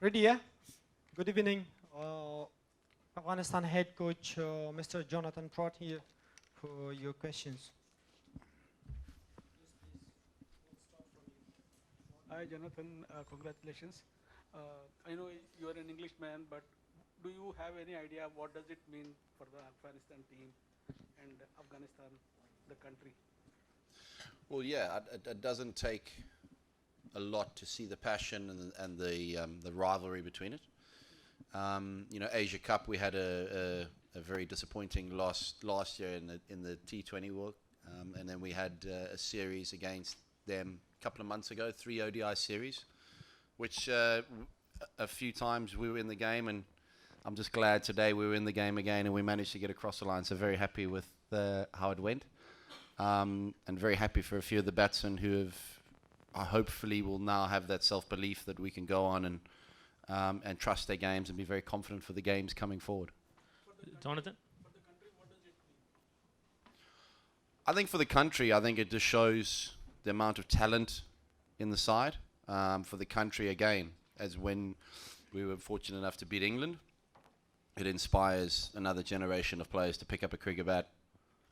Ready, yeah? Good evening. Afghanistan head coach, Mr. Jonathan Trott here for your questions. Hi, Jonathan. Congratulations. I know you are an Englishman, but do you have any idea what does it mean for the Afghanistan team and Afghanistan, the country? Well, yeah, it doesn't take a lot to see the passion and the rivalry between it. Asia Cup, we had a very disappointing loss last year in the T20 World, and then we had a series against them a couple of months ago, 3 ODI series, which a few times we were in the game, and I'm just glad today we were in the game again and we managed to get across the line. So very happy with how it went, and very happy for a few of the batsmen who have hopefully will now have that self-belief that we can go on and trust their games and be very confident for the games coming forward. Jonathan? For the country, what does it mean? I think for the country, I think it just shows the amount of talent in the side. For the country, again, as when we were fortunate enough to beat England, it inspires another generation of players to pick up a cricket bat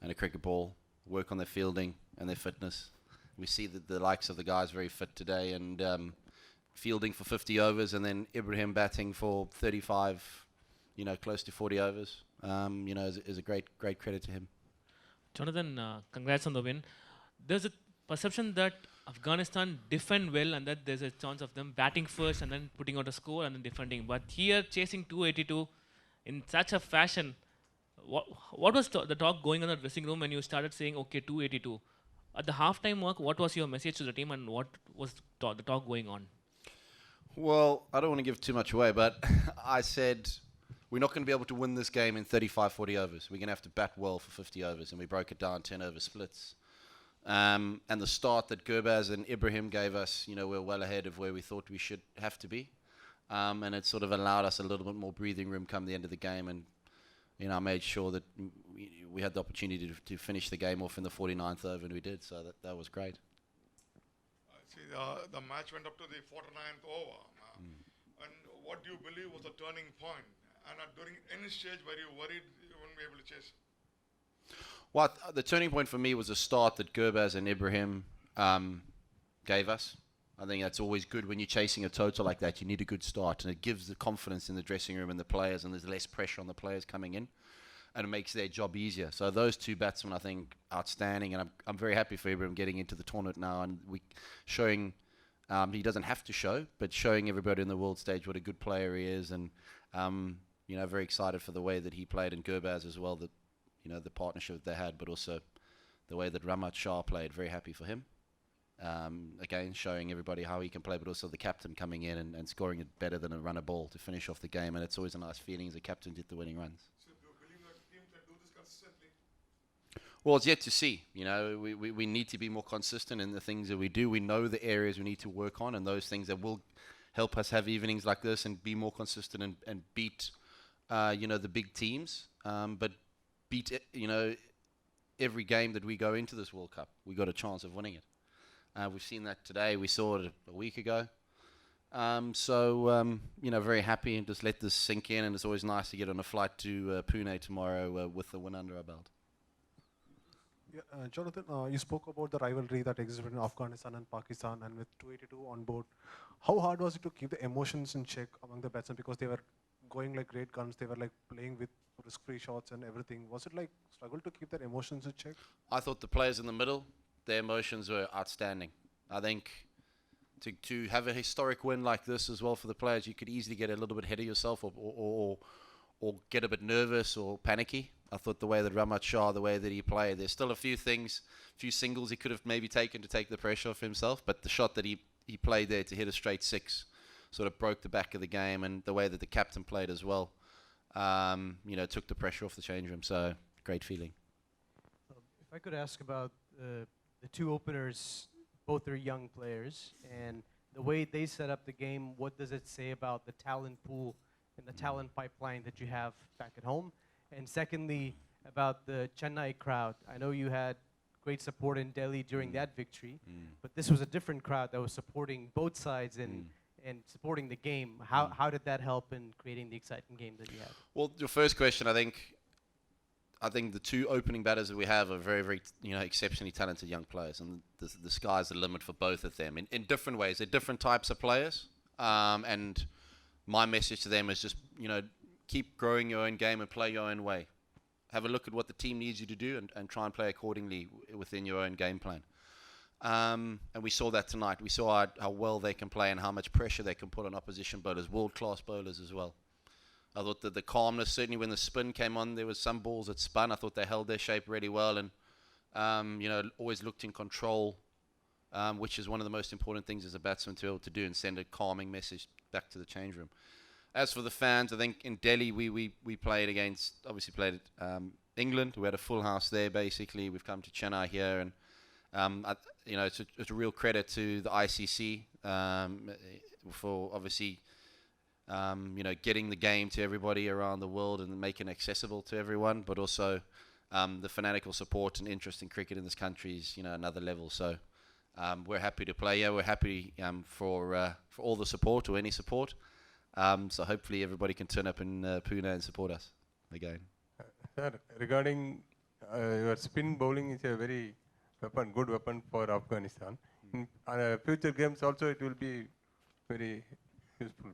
and a cricket ball, work on their fielding and their fitness. We see that the likes of the guys very fit today, and fielding for 50 overs, and then Ibrahim batting for 35, close to 40 overs, is a great credit to him. Jonathan, congrats on the win. There's a perception that Afghanistan defend well and that there's a chance of them batting first and then putting out a score and then defending. But here, chasing 282 in such a fashion, what was the talk going on in the dressing room when you started saying, okay, 282? At the halftime mark, what was your message to the team and what was the talk going on? Well, I don't want to give too much away, but I said we're not going to be able to win this game in 35, 40 overs. We're going to have to bat well for 50 overs, and we broke it down 10 over splits. And the start that Gurbaz and Ibrahim gave us, we're well ahead of where we thought we should have to be. And it sort of allowed us a little bit more breathing room come the end of the game, and I made sure that we had the opportunity to finish the game off in the 49th over, and we did, so that was great. See, the match went up to the 49th over. And what do you believe was the turning point? And during any stage where you worried you wouldn't be able to chase? Well, the turning point for me was the start that Gurbaz and Ibrahim gave us. I think that's always good when you're chasing a total like that. You need a good start, and it gives the confidence in the dressing room and the players, and there's less pressure on the players coming in, and it makes their job easier. So those two batsmen, I think, outstanding, and I'm very happy for Ibrahim getting into the tournament now, and we showing he doesn't have to show, but showing everybody in the world stage what a good player he is, and very excited for the way that he played, and Gurbaz as well, that the partnership they had, but also the way that Ramat Shah played. Very happy for him. Again, showing everybody how he can play, but also the captain coming in and scoring it better than a runner ball to finish off the game, and it's always a nice feeling as a captain to hit the winning runs. So do you believe that the team can do this consistently? Well, it's yet to see. We need to be more consistent in the things that we do. We know the areas we need to work on, and those things that will help us have evenings like this and be more consistent and beat, the big teams. But beat, every game that we go into this World Cup, we got a chance of winning it. We've seen that today. We saw it a week ago. Very happy, and just let this sink in. And it's always nice to get on a flight to Pune tomorrow with the win under our belt. Yeah, Jonathan, you spoke about the rivalry that exists between Afghanistan and Pakistan, and with 282 on board, how hard was it to keep the emotions in check among the batsmen, because they were going like great guns, they were like playing with risk-free shots and everything? Was it like struggle to keep their emotions in check? I thought the players in the middle, their emotions were outstanding. I think to have a historic win like this as well for the players, you could easily get a little bit ahead of yourself or get a bit nervous or panicky. I thought the way that Ramat Shah, the way that he played, there's still a few singles he could have maybe taken to take the pressure off himself, but the shot that he played there to hit a straight six sort of broke the back of the game, and the way that the captain played as well, took the pressure off the change room, so great feeling. If I could ask about the two openers, both are young players, and the way they set up the game, what does it say about the talent pool and the talent pipeline that you have back at home? And secondly, about the Chennai crowd. I know you had great support in Delhi during that victory, but this was a different crowd that was supporting both sides, and and supporting the game. How did that help in creating the exciting game that you had? Well, your first question, I think the two opening batters that we have are very, very, exceptionally talented young players, and the sky's the limit for both of them in different ways. They're different types of players, and my message to them is just, keep growing your own game and play your own way. Have a look at what the team needs you to do and try and play accordingly within your own game plan. And we saw that tonight. We saw how well they can play and how much pressure they can put on opposition bowlers, world-class bowlers as well. I thought that the calmness, certainly when the spin came on, there was some balls that spun. I thought they held their shape really well and, always looked in control, which is one of the most important things as a batsman to be able to do and send a calming message back to the change room. As for the fans, I think in Delhi we played against, obviously played England. We had a full house there basically. We've come to Chennai here and, it's a real credit to the ICC for obviously, getting the game to everybody around the world and making it accessible to everyone, but also the fanatical support and interest in cricket in this country is, another level. So we're happy to play. Yeah, we're happy for all the support or any support. So hopefully everybody can turn up in Pune and support us again. Sir, regarding your spin bowling is a very good weapon for Afghanistan. In future games also it will be very useful.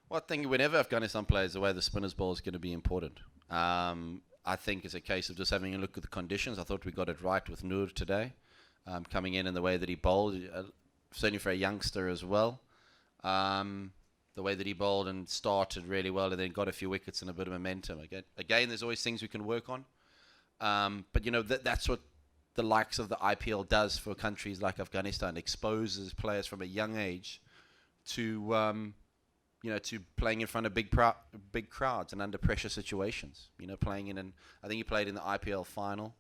Well, I think whenever Afghanistan plays, the way the spinners bowl is going to be important. I think it's a case of just having a look at the conditions. I thought we got it right with Noor today, coming in the way that he bowled, certainly for a youngster as well. The way that he bowled and started really well and then got a few wickets and a bit of momentum. Again, there's always things we can work on. But, that's what the likes of the IPL does for countries like Afghanistan. It exposes players from a young age to, to playing in front of big crowds and under pressure situations. Playing in, I think he played in the IPL final,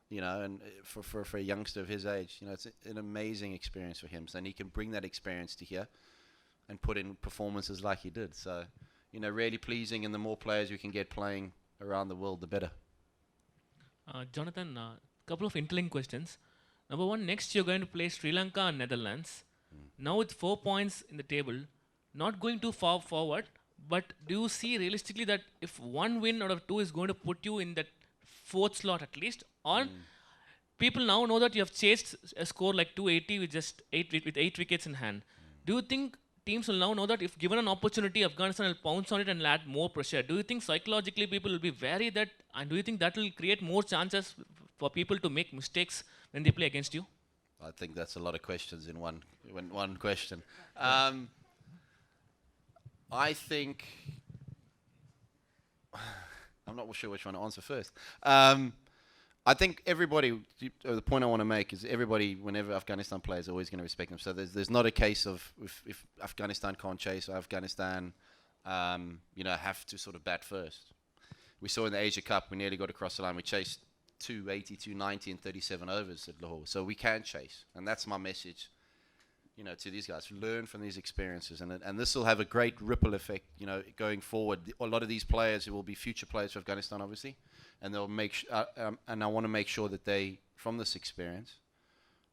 and for a youngster of his age, it's an amazing experience for him. So, and he can bring that experience to here and put in performances like he did. So, really pleasing, and the more players we can get playing around the world, the better. Jonathan, couple of interlinked questions. Number one, next you're going to play Sri Lanka and Netherlands. Now with 4 points in the table, not going too far forward, but do you see realistically that if one win out of two is going to put you in that fourth slot at least, or people now know that you have chased a score like 280 with just 8 wickets in hand? Do you think teams will now know that if given an opportunity, Afghanistan will pounce on it and add more pressure? Do you think psychologically people will be wary that, and do you think that will create more chances for people to make mistakes when they play against you? I think that's a lot of questions in one question. I think I'm not sure which one to answer first. I think everybody, the point I want to make is everybody, whenever Afghanistan plays, is always going to respect them. So there's not a case of if Afghanistan can't chase or Afghanistan, have to sort of bat first. We saw in the Asia Cup, we nearly got across the line. We chased 280, 290 in 37 overs at Lahore. So we can chase. And that's my message, to these guys. Learn from these experiences. And this will have a great ripple effect, going forward. A lot of these players who will be future players for Afghanistan, obviously. And they'll and I want to make sure that they, from this experience,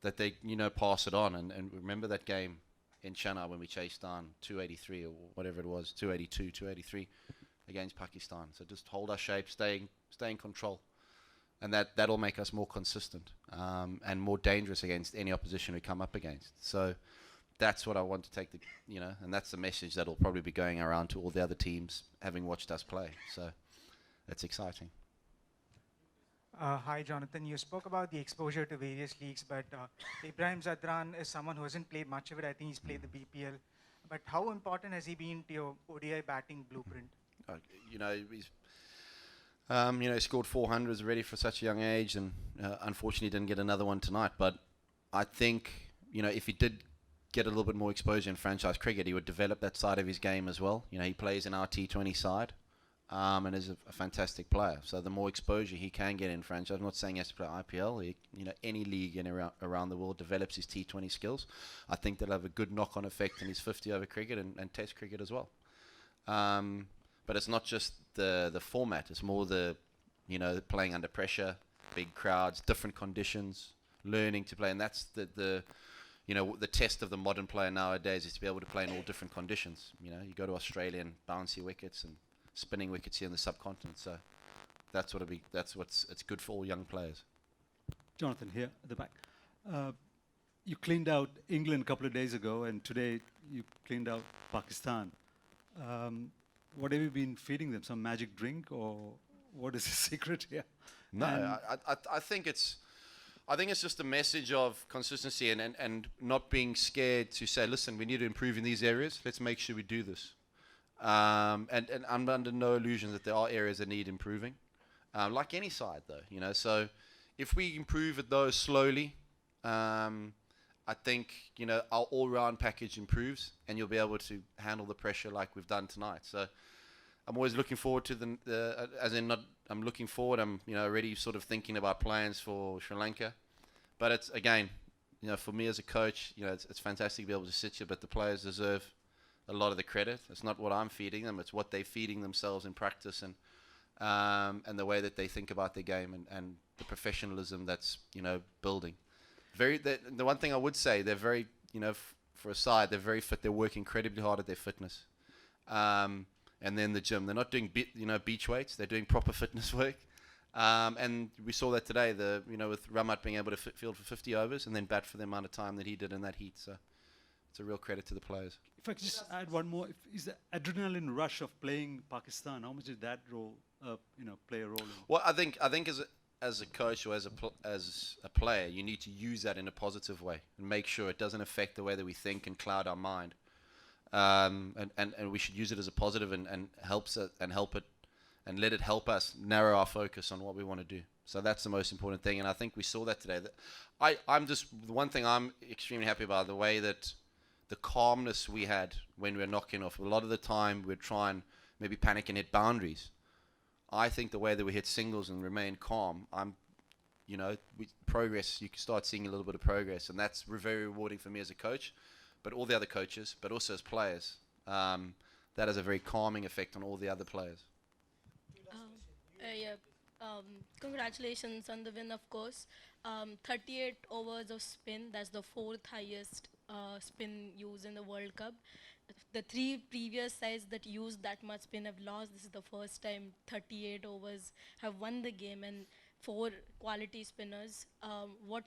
that they, pass it on. And remember that game in Chennai when we chased down 283 or whatever it was, 282, 283 against Pakistan. So just hold our shape, stay in control. And that'll make us more consistent and more dangerous against any opposition we come up against. So that's what I want to take and that's the message that'll probably be going around to all the other teams having watched us play. So that's exciting. Hi, Jonathan. You spoke about the exposure to various leagues, but Ibrahim Zadran is someone who hasn't played much of it. I think he's played the BPL. But how important has he been to your ODI batting blueprint? He's he scored 400s already for such a young age, and unfortunately didn't get another one tonight. But I think, if he did get a little bit more exposure in franchise cricket, he would develop that side of his game as well. He plays in our T20 side and is a fantastic player. So the more exposure he can get in franchise, I'm not saying he has to play IPL, any league in around the world develops his T20 skills. I think that'll have a good knock-on effect in his 50-over cricket and Test cricket as well. But it's not just the format. It's more the, playing under pressure, big crowds, different conditions, learning to play. And that's the the test of the modern player nowadays is to be able to play in all different conditions. You go to Australia and bouncy wickets and spinning wickets here in the subcontinent. So that's it's good for all young players. Jonathan here at the back. You cleaned out England a couple of days ago, and today you cleaned out Pakistan. What have you been feeding them? Some magic drink, or what is the secret here? No, I think it's just a message of consistency and not being scared to say, listen, we need to improve in these areas. Let's make sure we do this. And I'm under no illusion that there are areas that need improving, like any side, though. So if we improve at those slowly, I think our all-round package improves, and you'll be able to handle the pressure like we've done tonight. So I'm always looking forward to I'm looking forward. I'm already sort of thinking about plans for Sri Lanka, but it's again, for me as a coach, it's fantastic to be able to sit here, but the players deserve a lot of the credit. It's not what I'm feeding them; it's what they're feeding themselves in practice and the way that they think about their game and the professionalism that's building. The one thing I would say, they're very, for a side, they're very fit. They work incredibly hard at their fitness. And then the gym. They're not doing beach weights. They're doing proper fitness work. And we saw that today, with Ramat being able to field for 50 overs and then bat for the amount of time that he did in that heat. So it's a real credit to the players. If I could just add one more, is the adrenaline rush of playing Pakistan, how much did that play a role in? Well, I think as a coach or as a player, you need to use that in a positive way and make sure it doesn't affect the way that we think and cloud our mind. And we should use it as a positive and help it and let it help us narrow our focus on what we want to do. So that's the most important thing, and I think we saw that today. The one thing I'm extremely happy about, the way that the calmness we had when we were knocking off. A lot of the time we'd try and maybe panic and hit boundaries. I think the way that we hit singles and remain calm, progress. You can start seeing a little bit of progress, and that's very rewarding for me as a coach, but all the other coaches, but also as players. That has a very calming effect on all the other players. Congratulations on the win, of course. 38 overs of spin, that's the 4th highest spin used in the World Cup. The 3 previous sides that used that much spin have lost. This is the first time 38 overs have won the game, and 4 quality spinners. What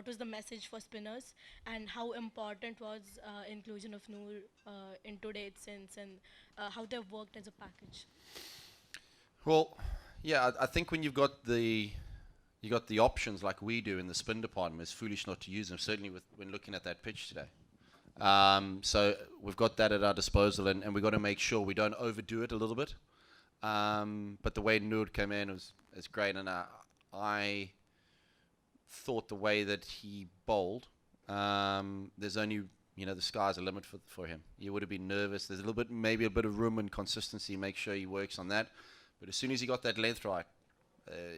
was the message for spinners, and how important was inclusion of Noor in today's sense, and how they've worked as a package? Well, yeah, I think when you got the options like we do in the spin department, it's foolish not to use them. Certainly when looking at that pitch today. So we've got that at our disposal, and we've got to make sure we don't overdo it a little bit. But the way Noor came in is great, and I thought the way that he bowled, there's only the sky's the limit for him. He would have been nervous. There's maybe a bit of room and consistency. Make sure he works on that. But as soon as he got that length right,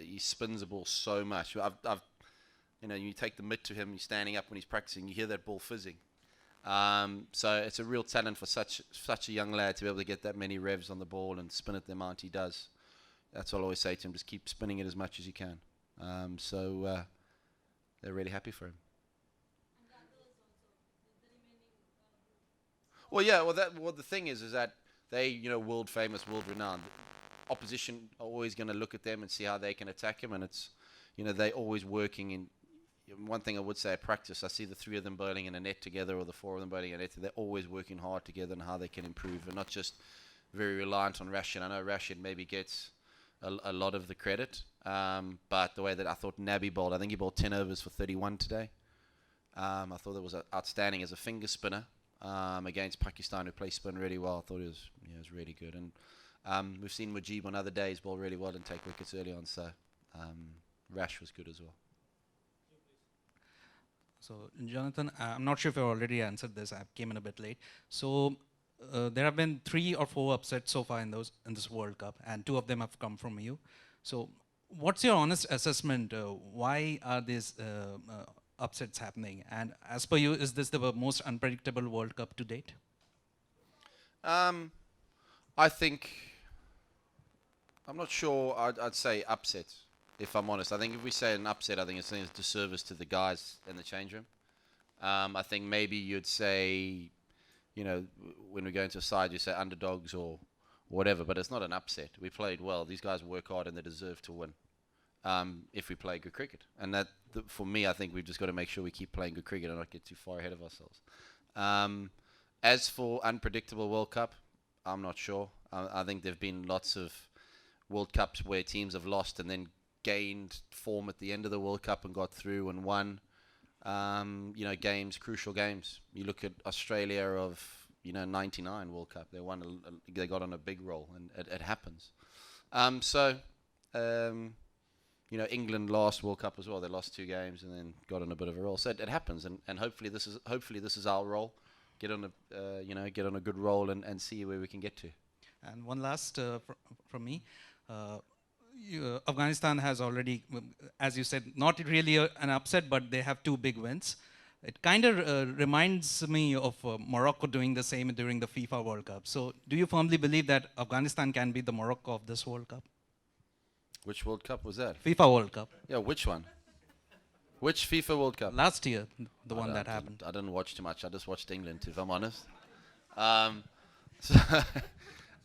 he spins the ball so much. You take the mitt to him. He's standing up when he's practicing. You hear that ball fizzing. So it's a real talent for such a young lad to be able to get that many revs on the ball and spin it the amount he does. That's what I always say to him: just keep spinning it as much as you can. So they're really happy for him. Well, yeah. Well, the thing is that they, world famous, world renowned. Opposition are always going to look at them and see how they can attack him, and it's, they're always working in. One thing I would say at practice, I see the 3 of them bowling in a net together, or the 4 of them bowling in a net. They're always working hard together on how they can improve, and not just very reliant on Rashid. I know Rashid maybe gets a lot of the credit, but the way that I thought Nabi bowled, I think he bowled 10 overs for 31 today. I thought that was outstanding as a finger spinner against Pakistan, who plays spin really well. I thought it was really good, and we've seen Mujib on other days bowl really well and take wickets early on, so Rash was good as well. So, Jonathan, I'm not sure if you already answered this. I came in a bit late. So, there have been 3 or 4 upsets so far in this World Cup, and 2 of them have come from you. So, what's your honest assessment? Why are these upsets happening? And as per you, is this the most unpredictable World Cup to date? I think, I'm not sure I'd say upset, if I'm honest. I think if we say an upset, I think it's a disservice to the guys in the change room. I think maybe you'd say, you know, when we go into a side, you say underdogs or whatever, but it's not an upset. We played well. These guys work hard and they deserve to win if we play good cricket. And that, for me, I think we've just got to make sure we keep playing good cricket and not get too far ahead of ourselves. As for unpredictable World Cup, I'm not sure. I think there have been lots of World Cups where teams have lost and then gained form at the end of the World Cup and got through and won. You know, games, crucial games. You look at Australia of, you know, 99 World Cup. They won, they got on a big roll, and it happens. You know, England last World Cup as well. They lost 2 games and then got on a bit of a roll. So it happens, and hopefully this is our role. Get on a good roll and see where we can get to. And one last from me. Afghanistan has already, as you said, not really an upset, but they have 2 big wins. It kind of reminds me of Morocco doing the same during the FIFA World Cup. So do you firmly believe that Afghanistan can be the Morocco of this World Cup? Which World Cup was that? FIFA World Cup. Yeah, which one? Which FIFA World Cup? Last year, the one that happened. I didn't watch too much. I just watched England, if I'm honest.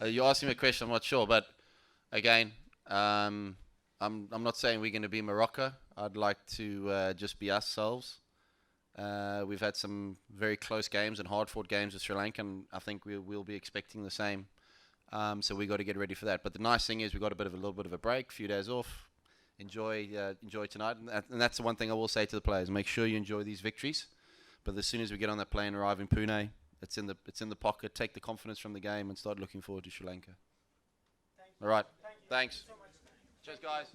You asked me a question, I'm not sure. But again, I'm not saying we're going to be Morocco. I'd like to just be ourselves. We've had some very close games and hard-fought games with Sri Lanka, and I think we'll be expecting the same. So we got to get ready for that. But the nice thing is we got a little bit of a break, few days off. Enjoy tonight, and that's the one thing I will say to the players: make sure you enjoy these victories. But as soon as we get on that plane, arrive in Pune, it's in the pocket. Take the confidence from the game and start looking forward to Sri Lanka. All right, thanks. Cheers, guys.